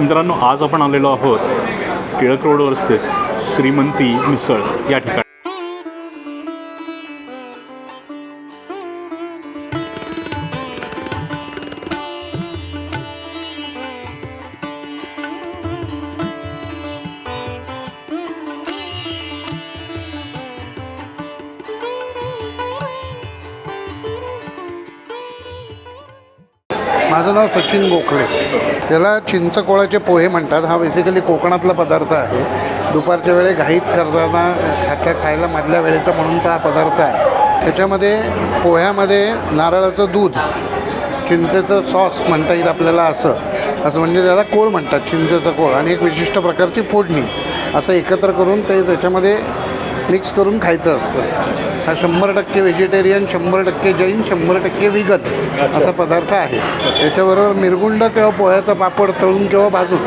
मित्रांनो, आज आपण आलेलो आहोत टिळक रोडवर स्थित श्रीमंती मिसळ या ठिकाणी. माझं नाव सचिन गोखले. याला चिंचकोळ्याचे पोहे म्हणतात. हा बेसिकली कोकणातला पदार्थ आहे. दुपारच्या वेळे घाईत करताना खायला मधल्या वेळेचा म्हणूनचा हा पदार्थ आहे. याच्यामध्ये पोह्यामध्ये नारळाचं दूध, चिंचेचं सॉस म्हणता येईल आपल्याला, असं म्हणजे त्याला कोळ म्हणतात, चिंचेचं कोळ, आणि एक विशिष्ट प्रकारची फोडणी असं एकत्र करून ते त्याच्यामध्ये मिक्स करून खायचं असतं. हा 100% व्हेजिटेरियन, 100% जैन, 100% विगत असा पदार्थ आहे. त्याच्याबरोबर मिरगुंड किंवा पोह्याचा पापड तळून किंवा भाजून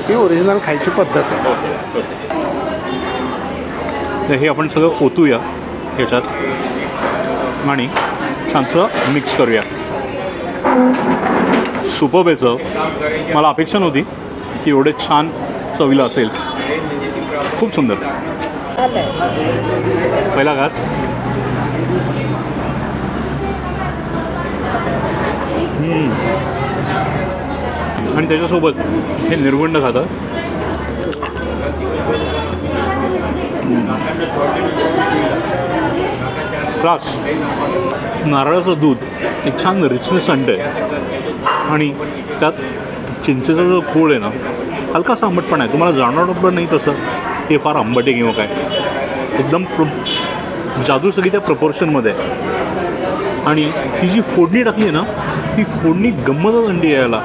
ही ओरिजिनल खायची पद्धत आहे. हे आपण सगळं ओतूया ह्याच्यात आणि छानसं मिक्स करूया. सुपर्ब याचं. मला अपेक्षा नव्हती की एवढे छान चवीला असेल. खूप सुंदर. पहिला घास. आणि त्याच्यासोबत हे निर्गुंड खातं. क्लास. नारळाचं दूध एक छान रिचनेस आणते आणि त्यात चिंचेचा जो कोळ आहे ना, हलकासा आंबटपणा आहे. तुम्हाला जाणवणार पण नाही तसं हे फार आंबट आहे किंवा काय. एकदम जादू सगळी त्या प्रपोर्शनमध्ये आहे. आणि ती जी फोडणी टाकली आहे ना, ती फोडणी गंमतच अंडी यायला.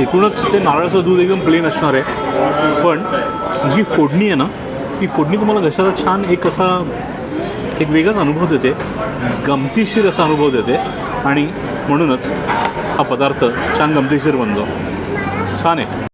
एकूणच ते नारळाचं दूध एकदम प्लेन असणार आहे, पण जी फोडणी आहे ना, ती फोडणी तुम्हाला घशाला छान एक वेगळाच अनुभव देते, गमतीशीर असा अनुभव देते. आणि म्हणूनच हा पदार्थ छान गमतीशीर बनतो. छान आहे.